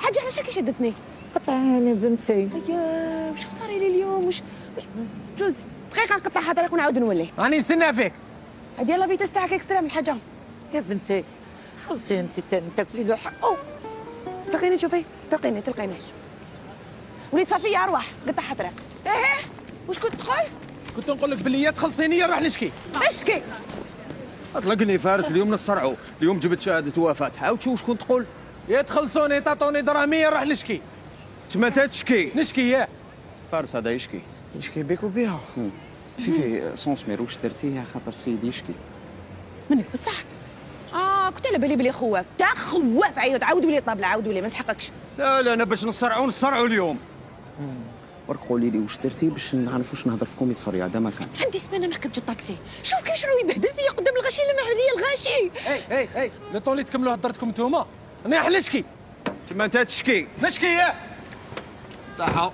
حاجه علاش هكا شدتني؟ قطعيني بنتي. ايوا واش صار لي اليوم واش جوزي دقيقه نقطع حضرتك ونعاود نولي. راني نستنى فيك. هادي يلا بيتا تاعك اكستريم الحاجه. يا بنتي خلصي انت تاكلي له حقه. تلقيني شوفي تلقيني وليت صافيه ارواح قطع حضرتك. ايه واش كنت تقول؟ كنت نقول لك بلي تخلصيني روح نشكي. اشكي اطلقني فارس اليوم نصرعوا، اليوم جبت شهاده وفاه، عاود شوف شكون تقول. يا تخلصوني تعطوني دراهمي روح نشكي. تما انت تشكي. نشكي ياه. فارس هذا يشكي بيك وبيها. فيه سونس مير واش درتيه خاطر سيدي يشكي. منك بصح. كنت على بالي بلي خواف تاع خواف عينو عاود ولي طابله عاود ولي ما نسحقكش. لا انا باش نصرعوا اليوم. برك قولي لي واش درتي باش نعرف واش نهضر في كوميساريا. هذا ما كان عندي سمانه ما ركبت الطاكسي. شوف كيفاش راه يبهدل فيا قدام الغاشي اللي ما عليا الغاشي. اي لو طون اللي تكملوا هضرتكم نتوما انا راح نشكي. تما انت تشكي. نشكي ياه. صحه.